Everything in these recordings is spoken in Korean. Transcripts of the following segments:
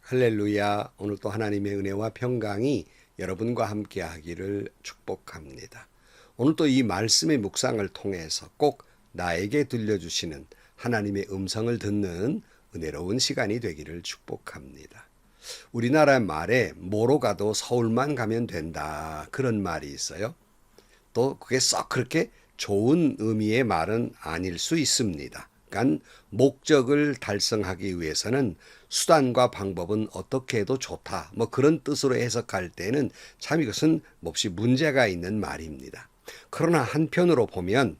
할렐루야. 오늘 또 하나님의 은혜와 평강이 여러분과 함께 하기를 축복합니다. 오늘 또 이 말씀의 묵상을 통해서 꼭 나에게 들려주시는 하나님의 음성을 듣는 은혜로운 시간이 되기를 축복합니다. 우리나라 말에 뭐로 가도 서울만 가면 된다, 그런 말이 있어요. 또 그게 썩 그렇게 좋은 의미의 말은 아닐 수 있습니다. 그러니까 목적을 달성하기 위해서는 수단과 방법은 어떻게 해도 좋다, 뭐 그런 뜻으로 해석할 때는 참 이것은 몹시 문제가 있는 말입니다. 그러나 한편으로 보면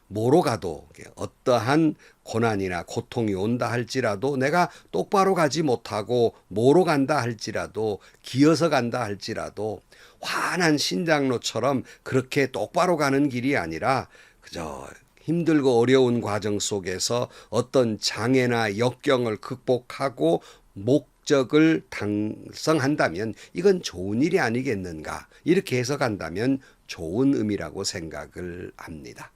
뭐로 가도 어떠한 고난이나 고통이 온다 할지라도 내가 똑바로 가지 못하고 뭐로 간다 할지라도 기어서 간다 할지라도 환한 신장로처럼 그렇게 똑바로 가는 길이 아니라 그저 힘들고 어려운 과정 속에서 어떤 장애나 역경을 극복하고 목적을 달성한다면 이건 좋은 일이 아니겠는가, 이렇게 해석한다면 좋은 의미라고 생각을 합니다.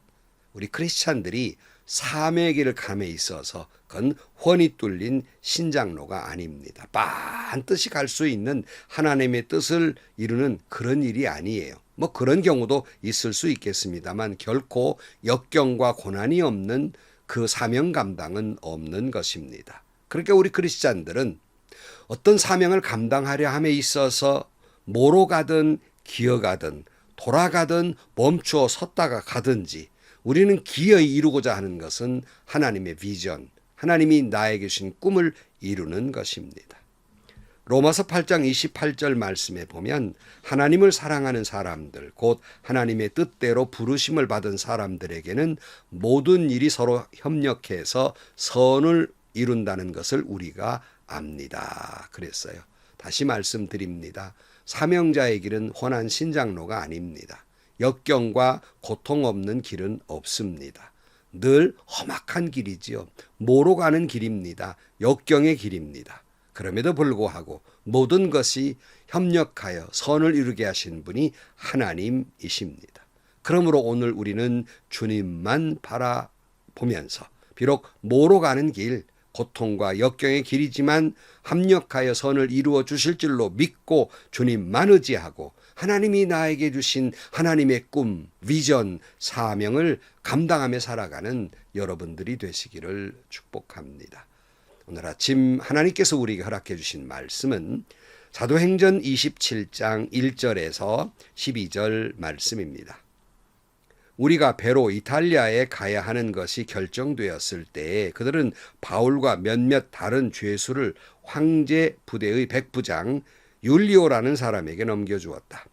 우리 크리스찬들이 사명의 길을 감에 있어서 그건 훤히 뚫린 신장로가 아닙니다. 반드시 갈 수 있는 하나님의 뜻을 이루는 그런 일이 아니에요. 뭐 그런 경우도 있을 수 있겠습니다만 결코 역경과 고난이 없는 그 사명 감당은 없는 것입니다. 그러니까 우리 크리스찬들은 어떤 사명을 감당하려 함에 있어서 뭐로 가든 기어가든 돌아가든 멈추어 섰다가 가든지 우리는 기어이 이루고자 하는 것은 하나님의 비전, 하나님이 나에게 주신 꿈을 이루는 것입니다. 로마서 8장 28절 말씀에 보면 하나님을 사랑하는 사람들, 곧 하나님의 뜻대로 부르심을 받은 사람들에게는 모든 일이 서로 협력해서 선을 이룬다는 것을 우리가 압니다. 그랬어요. 다시 말씀드립니다. 사명자의 길은 훤한 신장로가 아닙니다. 역경과 고통 없는 길은 없습니다. 늘 험악한 길이지요. 뭐로 가는 길입니다. 역경의 길입니다. 그럼에도 불구하고 모든 것이 협력하여 선을 이루게 하신 분이 하나님이십니다. 그러므로 오늘 우리는 주님만 바라보면서 비록 뭐로 가는 길, 고통과 역경의 길이지만 합력하여 선을 이루어 주실 줄로 믿고 주님만 의지하고 하나님이 나에게 주신 하나님의 꿈, 비전, 사명을 감당하며 살아가는 여러분들이 되시기를 축복합니다. 오늘 아침 하나님께서 우리에게 허락해 주신 말씀은 사도행전 27장 1절에서 12절 말씀입니다. 우리가 배로 이탈리아에 가야 하는 것이 결정되었을 때에 그들은 바울과 몇몇 다른 죄수를 황제 부대의 백부장 율리오라는 사람에게 넘겨주었다.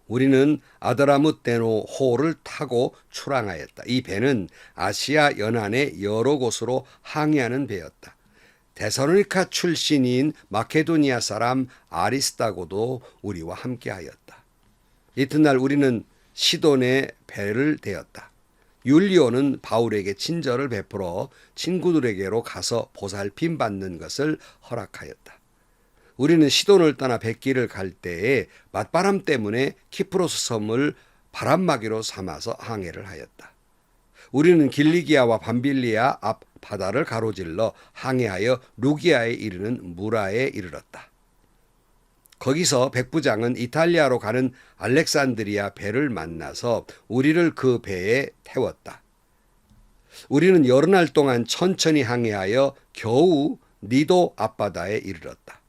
우리는 아드라무테노 호를 타고 출항하였다. 이 배는 아시아 연안의 여러 곳으로 항해하는 배였다. 데살로니가 출신인 마케도니아 사람 아리스다고도 우리와 함께하였다. 이튿날 우리는 시돈에 배를 대었다. 율리오는 바울에게 친절을 베풀어 친구들에게로 가서 보살핌 받는 것을 허락하였다. 우리는 시돈을 떠나 뱃길을 갈 때에 맞바람 때문에 키프로스 섬을 바람막이로 삼아서 항해를 하였다. 우리는 길리기아와 밤빌리아 앞 바다를 가로질러 항해하여 루기아에 이르는 무라에 이르렀다. 거기서 백부장은 이탈리아로 가는 알렉산드리아 배를 만나서 우리를 그 배에 태웠다. 우리는 여러 날 동안 천천히 항해하여 겨우 니도 앞바다에 이르렀다.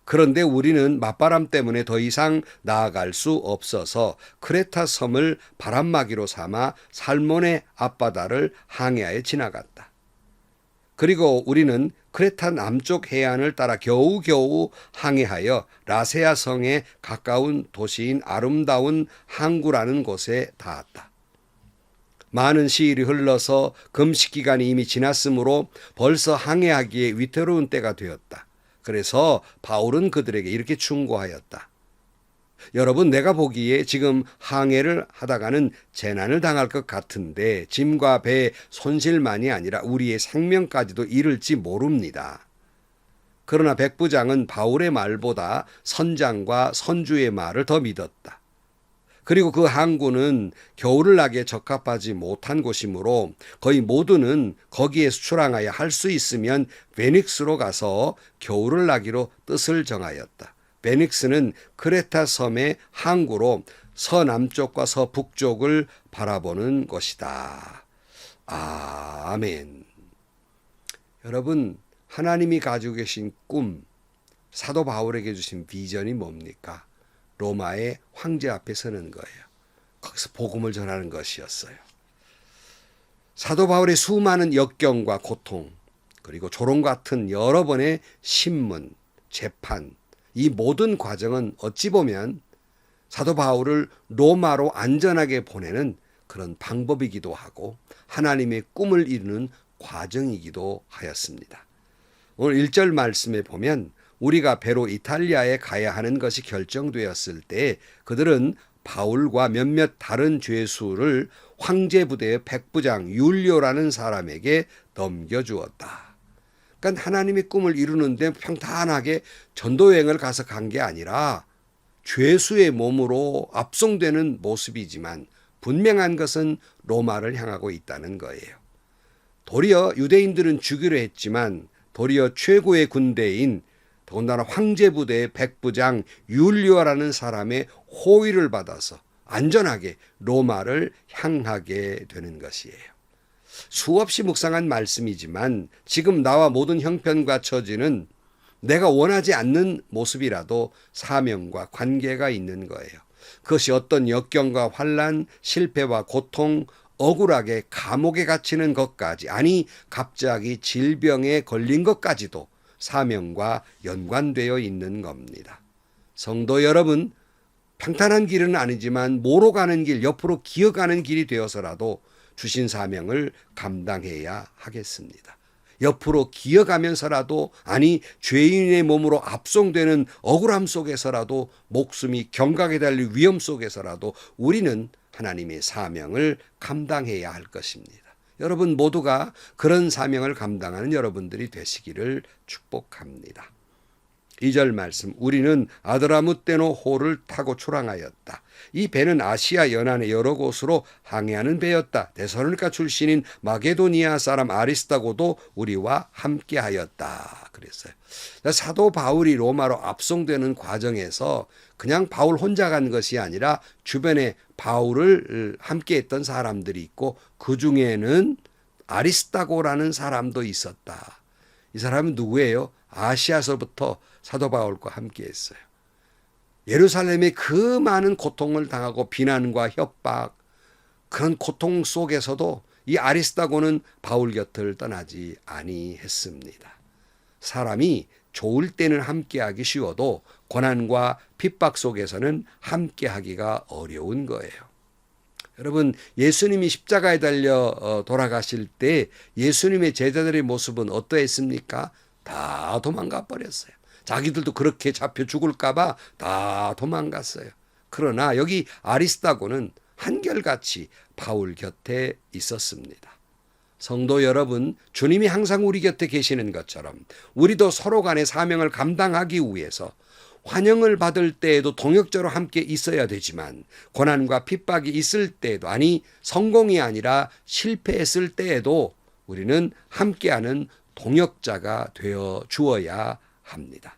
그런데 우리는 맞바람 때문에 더 이상 나아갈 수 없어서 크레타 섬을 바람막이로 삼아 살몬의 앞바다를 항해하여 지나갔다. 그리고 우리는 크레타 남쪽 해안을 따라 겨우겨우 항해하여 라세아 성에 가까운 도시인 아름다운 항구라는 곳에 닿았다. 많은 시일이 흘러서 금식 기간이 이미 지났으므로 벌써 항해하기에 위태로운 때가 되었다. 그래서 바울은 그들에게 이렇게 충고하였다. 여러분, 내가 보기에 지금 항해를 하다가는 재난을 당할 것 같은데 짐과 배의 손실만이 아니라 우리의 생명까지도 잃을지 모릅니다. 그러나 백부장은 바울의 말보다 선장과 선주의 말을 더 믿었다. 그리고 그 항구는 겨울을 나기에 적합하지 못한 곳이므로 거의 모두는 거기에 수출항하여 할 수 있으면 베닉스로 가서 겨울을 나기로 뜻을 정하였다. 베닉스는 크레타 섬의 항구로 서남쪽과 서북쪽을 바라보는 곳이다. 아멘. 여러분, 하나님이 가지고 계신 꿈, 사도 바울에게 주신 비전이 뭡니까? 로마의 황제 앞에 서는 거예요. 거기서 복음을 전하는 것이었어요. 사도 바울의 수많은 역경과 고통, 그리고 조롱 같은 여러 번의 신문, 재판, 이 모든 과정은 어찌 보면 사도 바울을 로마로 안전하게 보내는 그런 방법이기도 하고 하나님의 꿈을 이루는 과정이기도 하였습니다. 오늘 1절 말씀에 보면 우리가 배로 이탈리아에 가야 하는 것이 결정되었을 때 그들은 바울과 몇몇 다른 죄수를 황제 부대의 백부장 율리오라는 사람에게 넘겨주었다. 그러니까 하나님의 꿈을 이루는데 평탄하게 전도여행을 가서 간 게 아니라 죄수의 몸으로 압송되는 모습이지만 분명한 것은 로마를 향하고 있다는 거예요. 도리어 유대인들은 죽이려 했지만 도리어 최고의 군대인 더군다나 황제부대의 백부장 율리오라는 사람의 호의를 받아서 안전하게 로마를 향하게 되는 것이에요. 수없이 묵상한 말씀이지만 지금 나와 모든 형편과 처지는 내가 원하지 않는 모습이라도 사명과 관계가 있는 거예요. 그것이 어떤 역경과 환난, 실패와 고통, 억울하게 감옥에 갇히는 것까지, 아니 갑자기 질병에 걸린 것까지도 사명과 연관되어 있는 겁니다. 성도 여러분, 평탄한 길은 아니지만 모로 가는 길, 옆으로 기어가는 길이 되어서라도 주신 사명을 감당해야 하겠습니다. 옆으로 기어가면서라도, 아니 죄인의 몸으로 압송되는 억울함 속에서라도, 목숨이 경각에 달릴 위험 속에서라도 우리는 하나님의 사명을 감당해야 할 것입니다. 여러분 모두가 그런 사명을 감당하는 여러분들이 되시기를 축복합니다. 2절 말씀, 우리는 아드라무떼노 호를 타고 출항하였다. 이 배는 아시아 연안의 여러 곳으로 항해하는 배였다. 데살로니가 출신인 마게도니아 사람 아리스다고도 우리와 함께하였다. 그랬어요. 사도 바울이 로마로 압송되는 과정에서 그냥 바울 혼자 간 것이 아니라 주변에 바울을 함께했던 사람들이 있고 그 중에는 아리스다고라는 사람도 있었다. 이 사람은 누구예요? 아시아서부터 사도 바울과 함께했어요. 예루살렘의 그 많은 고통을 당하고 비난과 협박, 그런 고통 속에서도 이 아리스다고는 바울 곁을 떠나지 아니했습니다. 사람이 좋을 때는 함께하기 쉬워도 고난과 핍박 속에서는 함께하기가 어려운 거예요. 여러분, 예수님이 십자가에 달려 돌아가실 때 예수님의 제자들의 모습은 어떠했습니까? 다 도망가 버렸어요. 자기들도 그렇게 잡혀 죽을까 봐 다 도망갔어요. 그러나 여기 아리스다고는 한결같이 바울 곁에 있었습니다. 성도 여러분, 주님이 항상 우리 곁에 계시는 것처럼 우리도 서로 간의 사명을 감당하기 위해서 환영을 받을 때에도 동역자로 함께 있어야 되지만 고난과 핍박이 있을 때에도, 아니 성공이 아니라 실패했을 때에도 우리는 함께하는 동역자가 되어 주어야 합니다.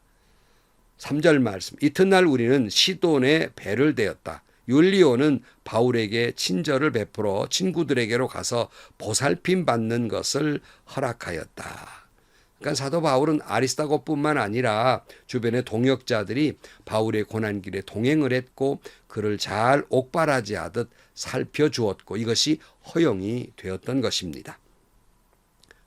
3절 말씀, 이튿날 우리는 시돈에 배를 대었다. 율리오는 바울에게 친절을 베풀어 친구들에게로 가서 보살핌 받는 것을 허락하였다. 그러니까 사도 바울은 아리스다고뿐만 아니라 주변의 동역자들이 바울의 고난길에 동행을 했고 그를 잘 옥바라지하듯 살펴주었고 이것이 허용이 되었던 것입니다.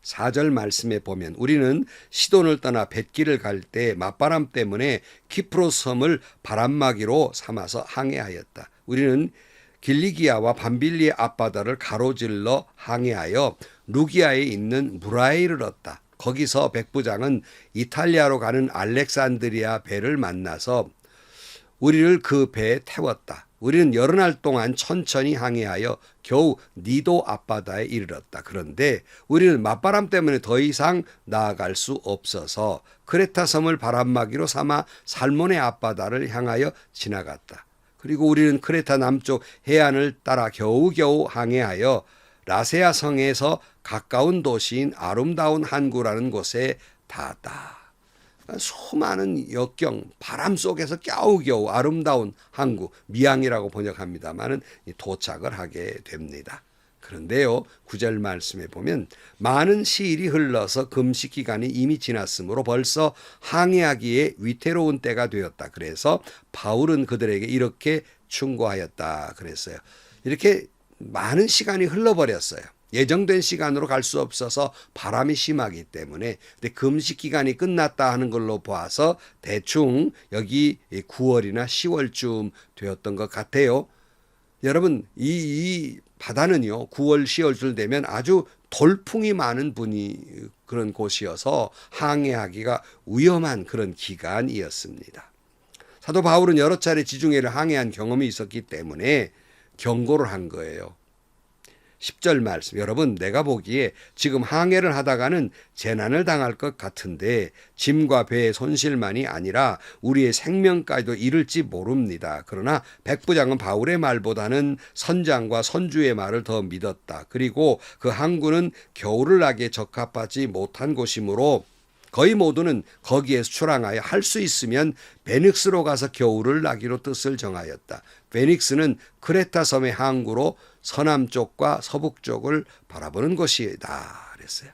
4절 말씀에 보면 우리는 시돈을 떠나 뱃길을 갈 때 맞바람 때문에 키프로스 섬을 바람막이로 삼아서 항해하였다. 우리는 길리기아와 밤빌리의 앞바다를 가로질러 항해하여 루기아에 있는 무라에 이르렀다. 거기서 백부장은 이탈리아로 가는 알렉산드리아 배를 만나서 우리를 그 배에 태웠다. 우리는 여러 날 동안 천천히 항해하여 겨우 니도 앞바다에 이르렀다. 그런데 우리는 맞바람 때문에 더 이상 나아갈 수 없어서 크레타 섬을 바람막이로 삼아 살몬의 앞바다를 향하여 지나갔다. 그리고 우리는 크레타 남쪽 해안을 따라 겨우겨우 항해하여 라세아 성에서 가까운 도시인 아름다운 항구라는 곳에 닿았다. 수많은 역경, 바람 속에서 겨우겨우 아름다운 항구, 미항이라고 번역합니다마는 도착을 하게 됩니다. 그런데요, 9절 말씀에 보면 많은 시일이 흘러서 금식 기간이 이미 지났으므로 벌써 항해하기에 위태로운 때가 되었다. 그래서 바울은 그들에게 이렇게 충고하였다 그랬어요. 이렇게 많은 시간이 흘러버렸어요. 예정된 시간으로 갈 수 없어서 바람이 심하기 때문에 근데 금식 기간이 끝났다 하는 걸로 봐서 대충 여기 9월이나 10월쯤 되었던 것 같아요. 여러분 이 바다는요 9월 10월쯤 되면 아주 돌풍이 많은 그런 곳이어서 항해하기가 위험한 그런 기간이었습니다. 사도 바울은 여러 차례 지중해를 항해한 경험이 있었기 때문에 경고를 한 거예요. 10절 말씀, 여러분 내가 보기에 지금 항해를 하다가는 재난을 당할 것 같은데 짐과 배의 손실만이 아니라 우리의 생명까지도 이를지 모릅니다. 그러나 백부장은 바울의 말보다는 선장과 선주의 말을 더 믿었다. 그리고 그 항구는 겨울을 나기에 적합하지 못한 곳이므로 거의 모두는 거기에서 출항하여 할 수 있으면 베닉스로 가서 겨울을 나기로 뜻을 정하였다. 베닉스는 크레타 섬의 항구로 서남쪽과 서북쪽을 바라보는 곳이다 그랬어요.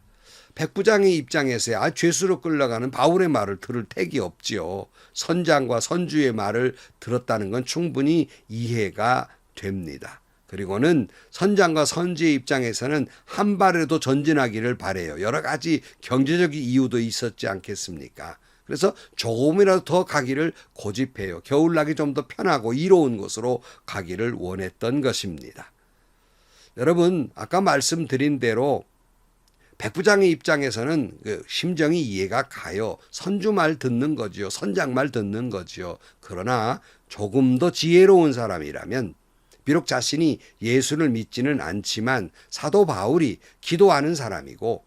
백부장의 입장에서야 죄수로 끌려가는 바울의 말을 들을 택이 없지요. 선장과 선주의 말을 들었다는 건 충분히 이해가 됩니다. 그리고는 선장과 선주의 입장에서는 한 발에도 전진하기를 바래요. 여러 가지 경제적인 이유도 있었지 않겠습니까? 그래서 조금이라도 더 가기를 고집해요. 겨울나기 좀 더 편하고 이로운 곳으로 가기를 원했던 것입니다. 여러분 아까 말씀드린 대로 백부장의 입장에서는 그 심정이 이해가 가요. 선주 말 듣는 거지요. 선장 말 듣는 거지요. 그러나 조금 더 지혜로운 사람이라면 비록 자신이 예수를 믿지는 않지만 사도 바울이 기도하는 사람이고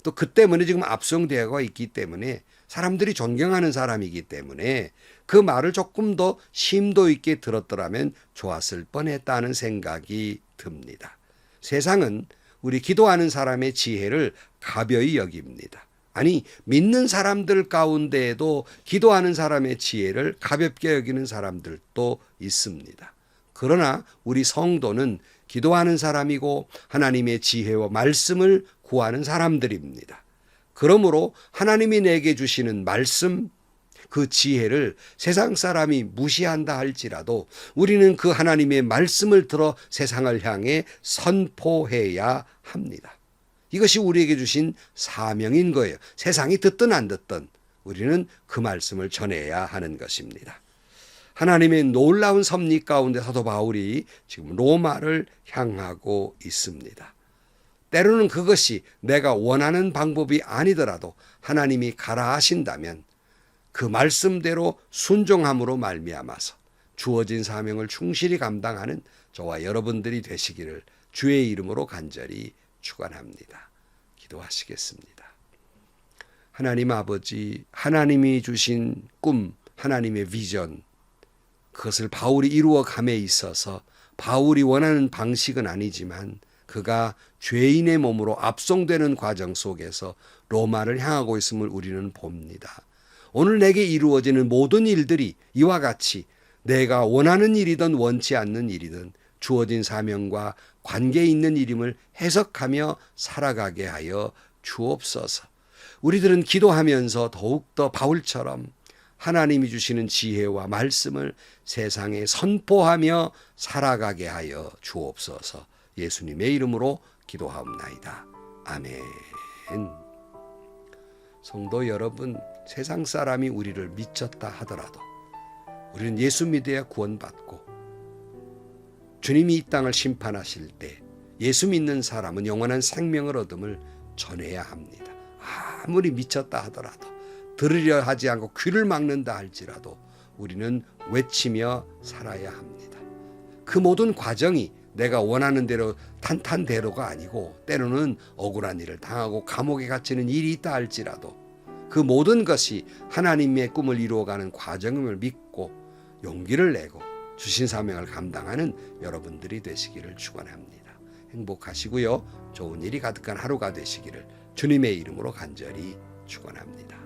또 그 때문에 지금 압송되어 있기 때문에 사람들이 존경하는 사람이기 때문에 그 말을 조금 더 심도 있게 들었더라면 좋았을 뻔했다는 생각이 듭니다. 세상은 우리 기도하는 사람의 지혜를 가벼이 여깁니다. 아니 믿는 사람들 가운데에도 기도하는 사람의 지혜를 가볍게 여기는 사람들도 있습니다. 그러나 우리 성도는 기도하는 사람이고 하나님의 지혜와 말씀을 구하는 사람들입니다. 그러므로 하나님이 내게 주시는 말씀, 그 지혜를 세상 사람이 무시한다 할지라도 우리는 그 하나님의 말씀을 들어 세상을 향해 선포해야 합니다. 이것이 우리에게 주신 사명인 거예요. 세상이 듣든 안 듣든 우리는 그 말씀을 전해야 하는 것입니다. 하나님의 놀라운 섭리 가운데 사도 바울이 지금 로마를 향하고 있습니다. 때로는 그것이 내가 원하는 방법이 아니더라도 하나님이 가라 하신다면 그 말씀대로 순종함으로 말미암아서 주어진 사명을 충실히 감당하는 저와 여러분들이 되시기를 주의 이름으로 간절히 축원합니다. 기도하시겠습니다. 하나님 아버지, 하나님이 주신 꿈, 하나님의 비전, 그것을 바울이 이루어감에 있어서 바울이 원하는 방식은 아니지만 그가 죄인의 몸으로 압송되는 과정 속에서 로마를 향하고 있음을 우리는 봅니다. 오늘 내게 이루어지는 모든 일들이 이와 같이 내가 원하는 일이든 원치 않는 일이든 주어진 사명과 관계 있는 일임을 해석하며 살아가게 하여 주옵소서. 우리들은 기도하면서 더욱더 바울처럼 하나님이 주시는 지혜와 말씀을 세상에 선포하며 살아가게 하여 주옵소서. 예수님의 이름으로 기도하옵나이다. 아멘. 성도 여러분, 세상 사람이 우리를 미쳤다 하더라도 우리는 예수 믿어야 구원받고 주님이 이 땅을 심판하실 때 예수 믿는 사람은 영원한 생명을 얻음을 전해야 합니다. 아무리 미쳤다 하더라도 들으려 하지 않고 귀를 막는다 할지라도 우리는 외치며 살아야 합니다. 그 모든 과정이 내가 원하는 대로 탄탄대로가 아니고 때로는 억울한 일을 당하고 감옥에 갇히는 일이 있다 할지라도 그 모든 것이 하나님의 꿈을 이루어가는 과정임을 믿고 용기를 내고 주신 사명을 감당하는 여러분들이 되시기를 축원합니다. 행복하시고요. 좋은 일이 가득한 하루가 되시기를 주님의 이름으로 간절히 축원합니다.